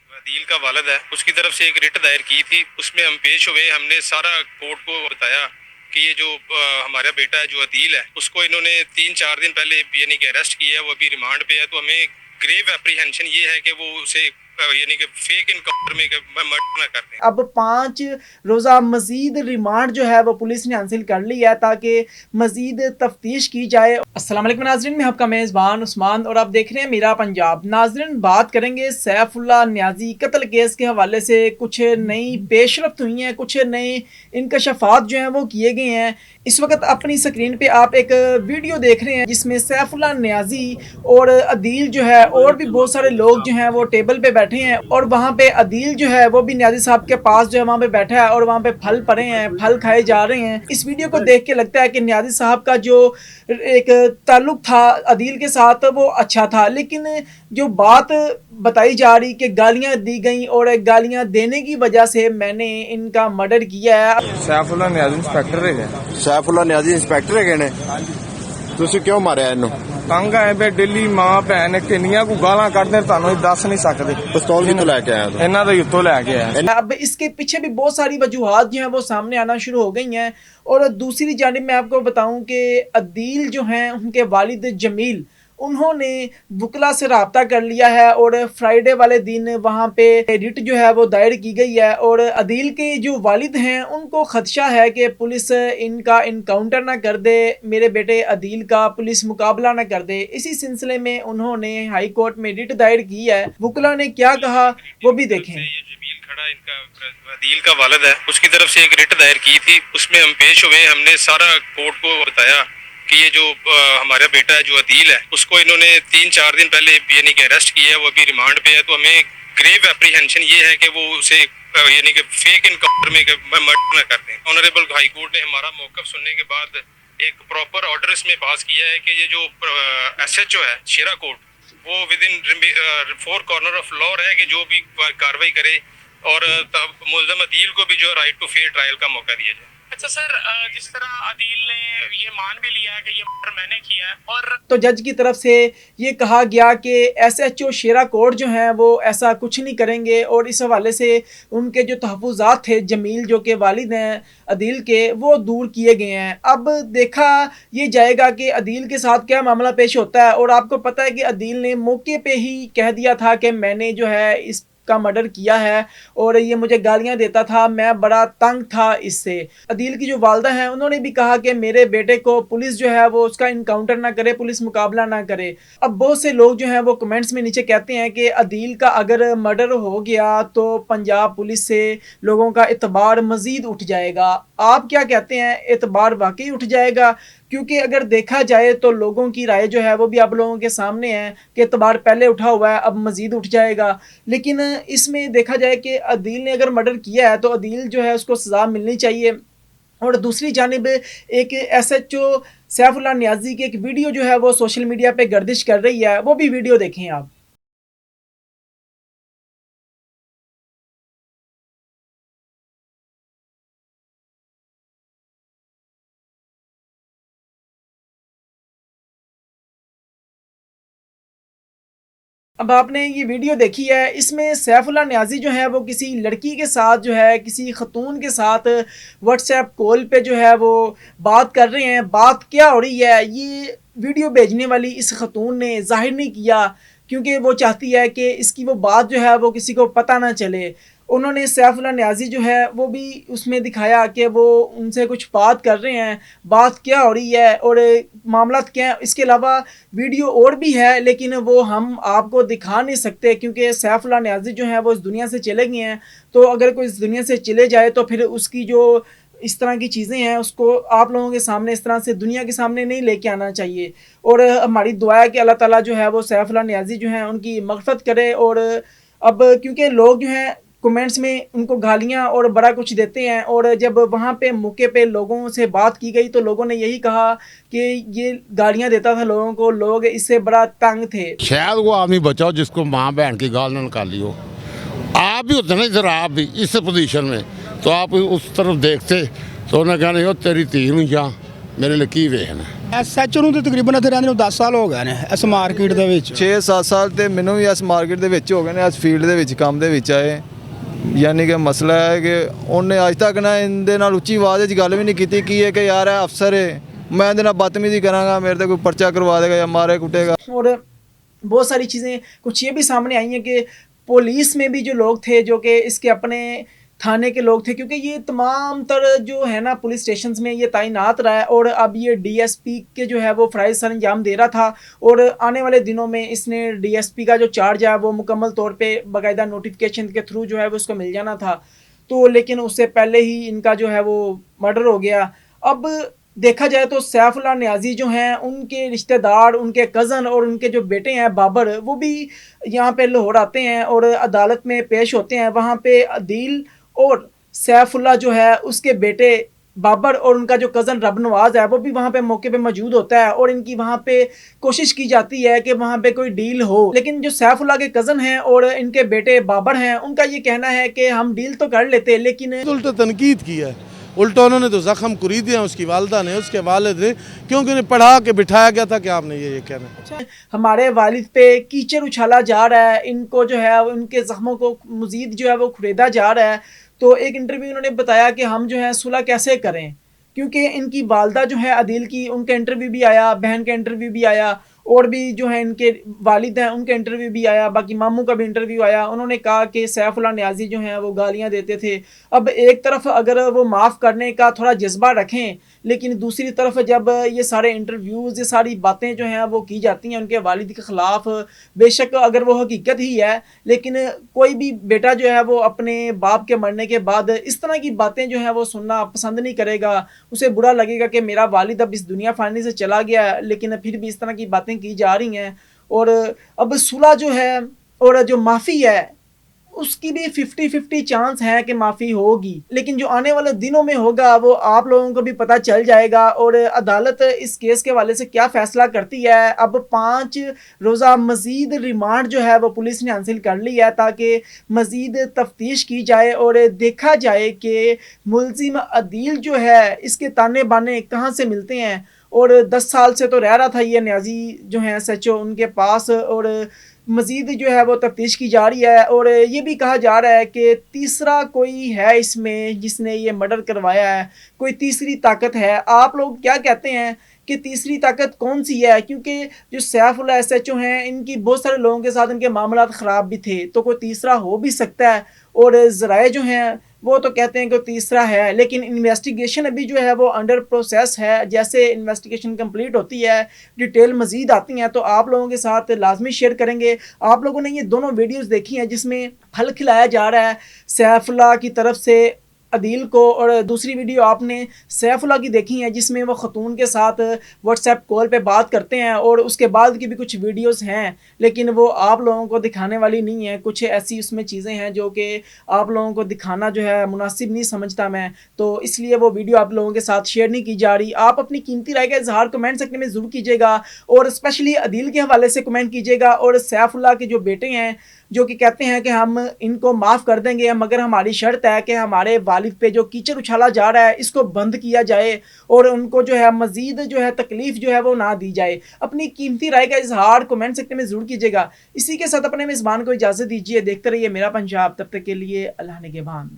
अदील का वालिद है, उसकी तरफ से एक रिट दायर की थी, उसमें हम पेश हुए। हमने सारा कोर्ट को बताया कि ये जो हमारा बेटा है जो अदील है, उसको इन्होंने 3-4 दिन पहले यानी कि अरेस्ट किया है, वो अभी रिमांड पे है। तो हमें ग्रेव एप्रीहेंशन ये है कि वो उसे यानी कि फेक इनकाउंटर में मर्डर ना कर दें। अब 5 रोज़ा मजीद रिमांड जो है वो पुलिस ने हासिल कर लिया है ताकि मजीद तफ्तीश की जाए। अस्सलाम वालेकुम नाज़रीन, मैं आपका मेज़बान उस्मान और आप देख रहे हैं मेरा पंजाब। नाज़रीन, बात करेंगे सैफुल्लाह नियाज़ी कत्ल केस के हवाले से। कुछ नई पेशरफ्त हुई हैं, कुछ नए इंकशाफात जो हैं वो किए गए हैं। इस वक्त अपनी स्क्रीन पे आप एक वीडियो देख रहे हैं जिसमें सैफुल्लाह नियाज़ी और अदील जो है और भी बहुत सारे लोग जो हैं वो टेबल पे बैठे हैं और वहाँ पे अदील जो है वो भी नियाज़ी साहब के पास जो है वहाँ पे बैठा है और वहाँ पे फल पड़े हैं, फल खाए जा रहे हैं। इस वीडियो को देख के लगता है कि नियाज़ी साहब का जो एक ताल्लुक था अदील के साथ वो अच्छा था, लेकिन जो बात बताई जा रही कि गालियां दी गई और गालियां देने की वजह से मैंने इनका मर्डर किया है। सैफुल्लाह नियाज़ी इंस्पैक्टर है। सैफुल्लाह नियाज़ी इंस्पैक्टर है ने ਤੁਸੀਂ ਕਿਉਂ ਮਾਰਿਆ ਇਹਨੂੰ? ਤੰਗ ਆਏ ਬੇ ਦਿੱਲੀ ਮਾਂ ਭੈਣ ਕਿੰਨੀਆਂ ਕੋ ਗਾਲਾਂ ਕੱਢਦੇ ਤੁਹਾਨੂੰ ਦੱਸ ਨਹੀਂ ਸਕਦੇ। ਪਿਸਤੌਲ ਕਿੱਥੋਂ ਲੈ ਕੇ ਆਇਆ ਤੂੰ? ਇਹਨਾਂ ਦੇ ਉੱਤੋਂ ਲੈ ਕੇ ਆਇਆ। अब इसके पीछे भी बहुत सारी वजूहात जो हैं वो सामने आना शुरू हो गई हैं। और दूसरी जानिब मैं आपको बताऊं कि अदील जो हैं उनके वालिद जमील, उन्होंने वकला से रब्ता कर लिया है और फ्राइडे वाले दिन वहाँ पे रिट जो है वो दायर की गई है। और अदील के जो वालिद हैं उनको खदशा है कि पुलिस इनका इनकाउंटर ना कर दे, मेरे बेटे अदील का पुलिस मुकाबला ना कर दे। इसी सिलसिले में उन्होंने हाई कोर्ट में रिट दायर की है। वकला ने क्या कहा वो भी देखें। इनका अदील का वालिद है, उसकी तरफ से एक रिट दायर की थी, उसमें हम पेश हुए। हमने सारा कोर्ट को बताया कि ये जो हमारा बेटा है जो अदील है, उसको इन्होंने 3-4 दिन पहले यानी कि अरेस्ट किया है, वो अभी रिमांड पे है। तो हमें ग्रेव एप्रीहेंशन ये है कि वो उसे यानी कि फेक इनकाउंटर में मर्डर ना कर दें। ऑनरेबल हाई कोर्ट ने हमारा मौक़िफ़ सुनने के बाद एक प्रॉपर ऑर्डर इसमें पास किया है कि ये जो SHO है शेरा कोर्ट, वो with in 4 corner of law है कि जो भी कार्रवाई करे और मुल्ज़म अदील को भी जो राइट टू फेयर ट्रायल का मौका दिया जाए। अच्छा सर, जिस तरह अदील ने ये मान भी लिया है कि ये मर्डर मैंने किया है, और तो जज की तरफ से ये कहा गया कि SHO शेरा कोर्ट जो हैं वो ऐसा कुछ नहीं करेंगे और इस हवाले से उनके जो तहफ़्फ़ुज़ात थे जमील जो के वालिद हैं अदील के, वो दूर किए गए हैं। अब देखा ये जाएगा कि अदील के साथ क्या मामला पेश होता है। और आपको पता है कि अदील ने मौके पे ही कह दिया था कि मैंने जो है इस का मर्डर किया है और ये मुझे गालियां देता था, मैं बड़ा तंग था इससे। अदील की जो वालदा हैं उन्होंने भी कहा कि मेरे बेटे को पुलिस जो है वो उसका इनकाउंटर ना करे, पुलिस मुकाबला ना करे। अब बहुत से लोग जो हैं वो कमेंट्स में नीचे कहते हैं कि अदील का अगर मर्डर हो गया तो पंजाब पुलिस से लोगों का एतबार मज़ीद उठ जाएगा। आप क्या कहते हैं, एतबार वाकई उठ जाएगा? क्योंकि अगर देखा जाए तो लोगों की राय जो है वो भी आप लोगों के सामने है कि एतबार पहले उठा हुआ है, अब मज़ीद उठ जाएगा। लेकिन इसमें देखा जाए कि अदील ने अगर मर्डर किया है तो अदील जो है उसको सज़ा मिलनी चाहिए। और दूसरी जानिब एक SHO सैफुल्लाह नियाज़ी की एक वीडियो जो है वो सोशल मीडिया पे गर्दिश कर रही है, वो भी वीडियो देखें आप। अब आपने ये वीडियो देखी है, इसमें सैफुल्लाह नियाज़ी जो है वो किसी लड़की के साथ जो है किसी खतून के साथ व्हाट्सएप कॉल पे जो है वो बात कर रहे हैं। बात क्या हो रही है ये वीडियो भेजने वाली इस खतून ने ज़ाहिर नहीं किया, क्योंकि वो चाहती है कि इसकी वो बात जो है वो किसी को पता ना चले। उन्होंने सैफुल्लाह नियाज़ी जो है वो भी उसमें दिखाया कि वो उनसे कुछ बात कर रहे हैं, बात क्या हो रही है और मामला क्या है। इसके अलावा वीडियो और भी है लेकिन वो हम आपको दिखा नहीं सकते क्योंकि सैफुल्लाह नियाज़ी जो है वो इस दुनिया से चले गए हैं। तो अगर कोई इस दुनिया से चले जाए तो फिर उसकी जो इस तरह की चीज़ें हैं उसको आप लोगों के सामने इस तरह से दुनिया के सामने नहीं लेके आना चाहिए। और हमारी दुआ है कि अल्लाह ताला जो है वो सैफुल्लाह नियाज़ी जो हैं उनकी मग़फ़िरत करे। और अब क्योंकि लोग जो हैं कमेंट्स में उनको गालियां और बड़ा कुछ देते हैं, और जब वहाँ पे मौके पे लोगों से बात की गई तो लोगों ने यही कहा कि ये गालियां देता था लोगों को, लोग इससे बड़ा तंग थे। शायद वो आदमी बचाओ जिसको माँ बहन की गाल ना निकाली हो। आप भी होते ना इधर, आप भी इस पोजीशन में, तो आप उस तरफ देखते तो उन्हें कहना तेरी धी हुई जा मेरे लिए की वेखना। ਐਸਐਚਓ ਨੂੰ ਤੇ ਤਕਰੀਬਨ ਇੱਥੇ ਰਹਿੰਦੇ ਨੂੰ 10 ਸਾਲ ਹੋ ਗਏ ਨੇ ਇਸ ਮਾਰਕੀਟ ਦੇ ਵਿੱਚ 6-7 ਸਾਲ ਤੇ ਮੈਨੂੰ ਵੀ ਇਸ ਮਾਰਕੀਟ ਦੇ ਵਿੱਚ ਹੋ ਗਏ ਨੇ, ਇਸ ਫੀਲਡ ਦੇ ਵਿੱਚ ਕੰਮ ਦੇ ਵਿੱਚ ਆਏ। ਯਾਨੀ ਕਿ ਮਸਲਾ ਹੈ ਕਿ ਉਹਨੇ ਅੱਜ ਤੱਕ ਨਾ ਇਹਦੇ ਨਾਲ ਉੱਚੀ ਆਵਾਜ਼ ਵਿੱਚ ਗੱਲ ਵੀ ਨਹੀਂ ਕੀਤੀ ਕੀ ਹੈ ਕਿ ਯਾਰ ਇਹ ਅਫਸਰ ਹੈ, ਮੈਂ ਇਹਦੇ ਨਾਲ बदतमीजी करांगा, मेरे तो कोई पर्चा करवा देगा या मारे कुटेगा। और बहुत सारी चीज़ें कुछ ये भी सामने आई हैं कि पुलिस में भी जो लोग थे जो कि इसके अपने थाने के लोग थे, क्योंकि ये तमाम तर जो है ना पुलिस स्टेशन में ये तैनात रहा है और अब ये डीएसपी के जो है वो फ़राइज़ सर अंजाम दे रहा था और आने वाले दिनों में इसने डीएसपी का जो चार्ज है वो मुकम्मल तौर पे बाकायदा नोटिफिकेशन के थ्रू जो है वो उसको मिल जाना था, तो लेकिन उससे पहले ही इनका जो है वो मर्डर हो गया। अब देखा जाए तो सैफुल्लाह नियाज़ी जो हैं उनके रिश्तेदार, उनके कज़न और उनके जो बेटे हैं बाबर, वो भी यहाँ पे लाहौर आते हैं और अदालत में पेश होते हैं। वहाँ पे अदील और सैफुल्लाह जो है उसके बेटे बाबर और उनका जो कज़न रब नवाज है वो भी वहाँ पे मौके पे मौजूद होता है और इनकी वहाँ पे कोशिश की जाती है कि वहाँ पे कोई डील हो, लेकिन जो सैफुल्लाह के कज़न हैं और इनके बेटे बाबर हैं उनका ये कहना है कि हम डील तो कर लेते लेकिन उल्टा तनकीद किया है, उल्टा उन्होंने तो ज़ख्म कुरीद हैं उसकी वालदा ने, उसके वालिद ने, क्योंकि उन्हें पढ़ा के बिठाया गया था कि आपने ये कहना। अच्छा, हमारे वालिद पे कीचड़ उछाला जा रहा है, इनको जो है उनके ज़ख्मों को मज़ीद जो है वो खुरेदा जा रहा है। तो एक इंटरव्यू उन्होंने बताया कि हम जो है सुलह कैसे करें, क्योंकि इनकी वालदा जो है अदील की, उनका इंटरव्यू भी आया, बहन का इंटरव्यू भी आया और भी जो है इनके वालिद हैं उनका इंटरव्यू भी आया, बाकी मामू का भी इंटरव्यू आया। उन्होंने कहा कि सैफुल्लाह नियाज़ी जो हैं वो गालियां देते थे। अब एक तरफ अगर वो माफ़ करने का थोड़ा जज्बा रखें, लेकिन दूसरी तरफ जब ये सारे इंटरव्यूज़, ये सारी बातें जो हैं वो की जाती हैं उनके वालिद के ख़िलाफ़, बेशक अगर वो हकीकत ही है, लेकिन कोई भी बेटा जो है वो अपने बाप के मरने के बाद इस तरह की बातें जो हैं वो सुनना पसंद नहीं करेगा। उसे बुरा लगेगा कि मेरा वालिद अब इस दुनिया फ़ानी से चला गया, लेकिन फिर भी इस तरह की बातें की जा रही हैं। और अब सुलह जो है और जो माफ़ी है उसकी भी 50-50 चांस है कि माफ़ी होगी, लेकिन जो आने वाले दिनों में होगा वो आप लोगों को भी पता चल जाएगा और अदालत इस केस के हवाले से क्या फ़ैसला करती है। अब 5 रोज़ा मज़ीद रिमांड जो है वो पुलिस ने हासिल कर ली है ताकि मज़ीद तफ्तीश की जाए और देखा जाए कि मुलजिम अदील जो है इसके ताने बाने कहाँ से मिलते हैं। और 10 साल से तो रह रहा था ये नियाज़ी जो है SHO उनके पास और मज़ीद जो है वो तफ्तीश की जा रही है और ये भी कहा जा रहा है कि तीसरा कोई है इसमें जिसने ये मर्डर करवाया है, कोई तीसरी ताकत है। आप लोग क्या कहते हैं कि तीसरी ताकत कौन सी है, क्योंकि जो सैफुल्लाह SHO हैं इनकी बहुत सारे लोगों के साथ इनके मामलात ख़राब भी थे, तो कोई तीसरा हो भी सकता है। और ज़राए जो हैं वो तो कहते हैं कि तीसरा है, लेकिन इन्वेस्टिगेशन अभी जो है वो अंडर प्रोसेस है। जैसे इन्वेस्टिगेशन कंप्लीट होती है, डिटेल मज़ीद आती हैं तो आप लोगों के साथ लाजमी शेयर करेंगे। आप लोगों ने ये दोनों वीडियोज़ देखी हैं जिसमें फल खिलाया जा रहा है सैफुल्लाह की तरफ से अदील को, और दूसरी वीडियो आपने सैफुल्लाह की देखी है जिसमें वो ख़तून के साथ व्हाट्सएप कॉल पे बात करते हैं और उसके बाद की भी कुछ वीडियोस हैं, लेकिन वो आप लोगों को दिखाने वाली नहीं है। कुछ ऐसी उसमें चीज़ें हैं जो कि आप लोगों को दिखाना जो है मुनासिब नहीं समझता मैं, तो इसलिए वो वीडियो आप लोगों के साथ शेयर नहीं की जा रही। आप अपनी कीमती राय का इजहार कमेंट सेक्शन में ज़रूर कीजिएगा और स्पेशली अदील के हवाले से कमेंट कीजिएगा और सैफुल्लाह के जो बेटे हैं जो कि कहते हैं कि हम इनको माफ़ कर देंगे मगर हमारी शर्त है कि हमारे वालिद पे जो कीचड़ उछाला जा रहा है इसको बंद किया जाए और उनको जो है मज़ीद जो है तकलीफ़ जो है वो ना दी जाए। अपनी कीमती राय का इजहार कमेंट सेक्शन में ज़रूर कीजिएगा। इसी के साथ अपने मेज़बान को इजाज़त दीजिए। देखते रहिए मेरा पंजाब, तब तक के लिए अल्लाह निगहबान।